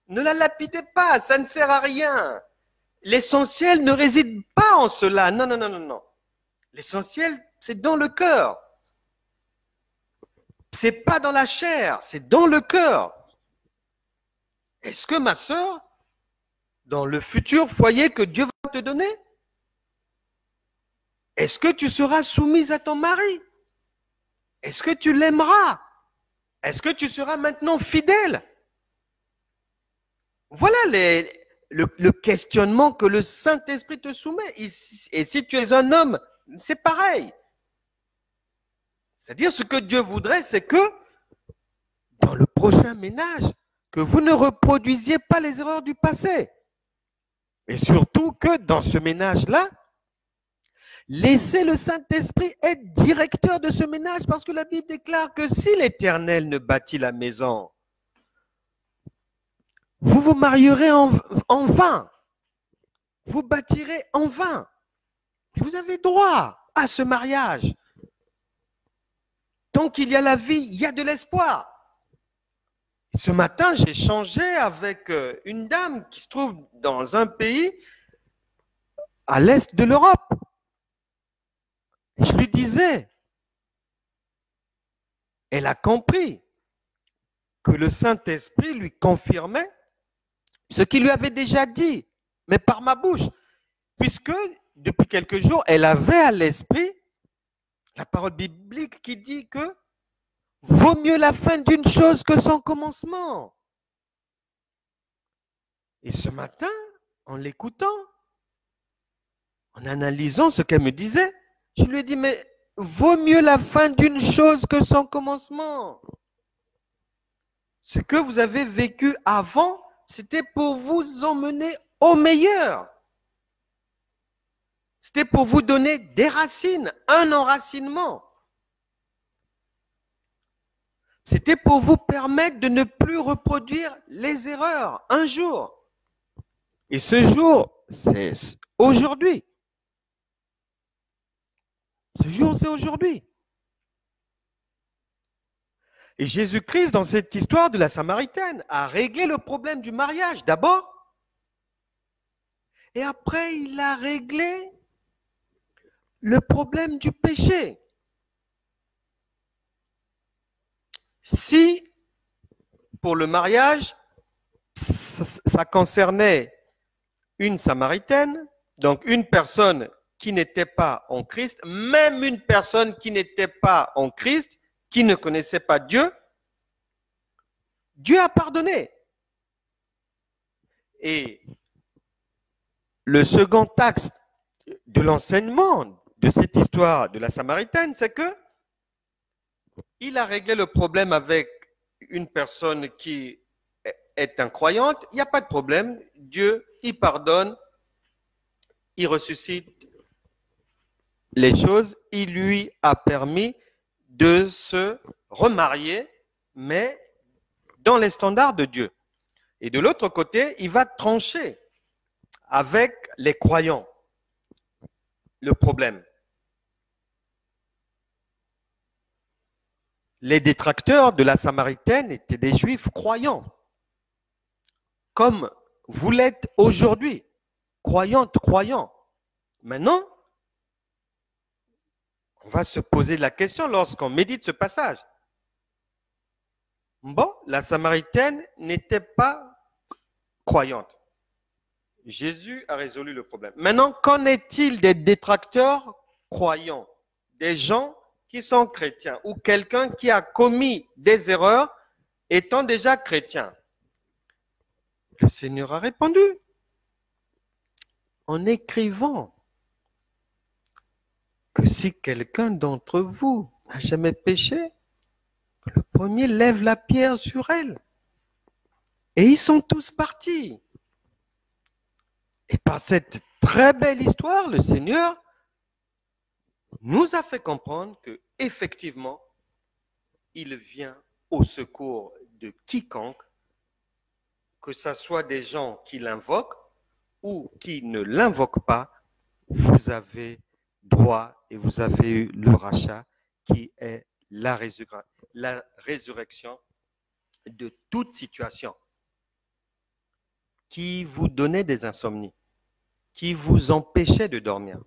Ne la lapidez pas, ça ne sert à rien. L'essentiel ne réside pas en cela. Non, non, non, non, non. L'essentiel, c'est dans le cœur. C'est pas dans la chair, c'est dans le cœur. Est-ce que ma sœur, dans le futur foyer que Dieu va te donner, est-ce que tu seras soumise à ton mari? Est-ce que tu l'aimeras? Est-ce que tu seras maintenant fidèle? Voilà le questionnement que le Saint-Esprit te soumet. Et si tu es un homme, c'est pareil. C'est-à-dire ce que Dieu voudrait, c'est que dans le prochain ménage, que vous ne reproduisiez pas les erreurs du passé. Et surtout que dans ce ménage-là, laissez le Saint-Esprit être directeur de ce ménage, parce que la Bible déclare que si l'Éternel ne bâtit la maison, vous vous marierez en vain. Vous bâtirez en vain. Vous avez droit à ce mariage. Tant qu'il y a la vie, il y a de l'espoir. Ce matin, j'ai échangé avec une dame qui se trouve dans un pays à l'est de l'Europe. Je lui disais, elle a compris que le Saint-Esprit lui confirmait ce qu'il lui avait déjà dit, mais par ma bouche, puisque depuis quelques jours, elle avait à l'esprit la parole biblique qui dit que vaut mieux la fin d'une chose que son commencement. Et ce matin, en l'écoutant, en analysant ce qu'elle me disait, je lui ai dit, mais vaut mieux la fin d'une chose que son commencement. Ce que vous avez vécu avant, c'était pour vous emmener au meilleur. C'était pour vous donner des racines, un enracinement. C'était pour vous permettre de ne plus reproduire les erreurs un jour. Et ce jour, c'est aujourd'hui. Ce jour, c'est aujourd'hui. Et Jésus-Christ, dans cette histoire de la Samaritaine, a réglé le problème du mariage d'abord. Et après, il a réglé le problème du péché. Si, pour le mariage, ça concernait une Samaritaine, donc une personne qui n'était pas en Christ, même une personne qui n'était pas en Christ, qui ne connaissait pas Dieu, Dieu a pardonné. Et le second axe de l'enseignement de cette histoire de la Samaritaine, c'est que il a réglé le problème avec une personne qui est incroyante, il n'y a pas de problème, Dieu, il pardonne, il ressuscite les choses, il lui a permis de se remarier, mais dans les standards de Dieu. Et de l'autre côté, il va trancher avec les croyants le problème. Les détracteurs de la Samaritaine étaient des Juifs croyants, comme vous l'êtes aujourd'hui, croyantes, croyants. Maintenant, on va se poser la question lorsqu'on médite ce passage. Bon, la Samaritaine n'était pas croyante. Jésus a résolu le problème. Maintenant, qu'en est-il des détracteurs croyants, des gens qui sont chrétiens ou quelqu'un qui a commis des erreurs étant déjà chrétien? Le Seigneur a répondu en écrivant que si quelqu'un d'entre vous n'a jamais péché, le premier lève la pierre sur elle. Et ils sont tous partis. Et par cette très belle histoire, le Seigneur nous a fait comprendre que effectivement, il vient au secours de quiconque, que ce soit des gens qui l'invoquent ou qui ne l'invoquent pas. Vous avez droit et vous avez eu le rachat qui est la résurrection de toute situation qui vous donnait des insomnies, qui vous empêchait de dormir.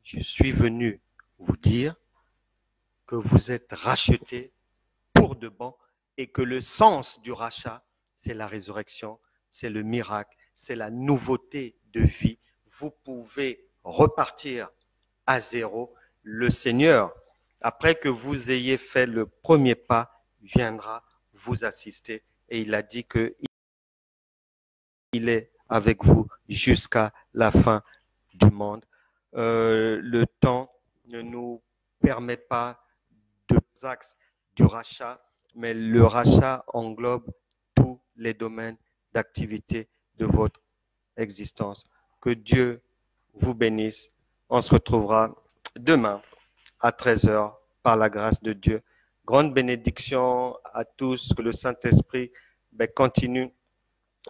Je suis venu vous dire que vous êtes rachetés pour de bon et que le sens du rachat, c'est la résurrection, c'est le miracle, c'est la nouveauté de vie. Vous pouvez repartir à zéro. Le Seigneur, après que vous ayez fait le premier pas, viendra vous assister. Et il a dit qu'il est avec vous jusqu'à la fin du monde. Le temps ne nous permet pas de axes du rachat, mais le rachat englobe tous les domaines d'activité de votre existence. Que Dieu vous bénisse. On se retrouvera demain à 13h par la grâce de Dieu. Grande bénédiction à tous, que le Saint-Esprit continue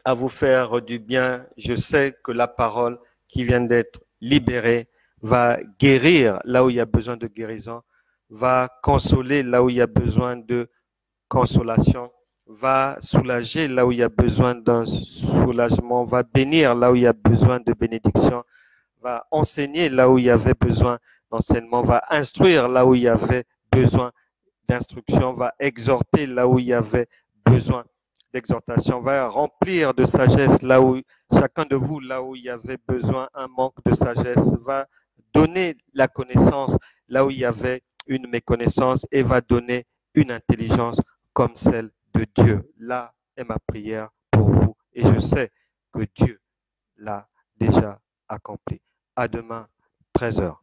à vous faire du bien. Je sais que la parole qui vient d'être libérée va guérir là où il y a besoin de guérison, va consoler là où il y a besoin de consolation, va soulager là où il y a besoin d'un soulagement, va bénir là où il y a besoin de bénédiction, va enseigner là où il y avait besoin d'enseignement, va instruire là où il y avait besoin d'instruction, va exhorter là où il y avait besoin d'exhortation, va remplir de sagesse là où chacun de vous, là où il y avait besoin un manque de sagesse, va donner la connaissance là où il y avait une méconnaissance et va donner une intelligence comme celle de Dieu. Là est ma prière pour vous et je sais que Dieu l'a déjà accompli. À demain, 13h.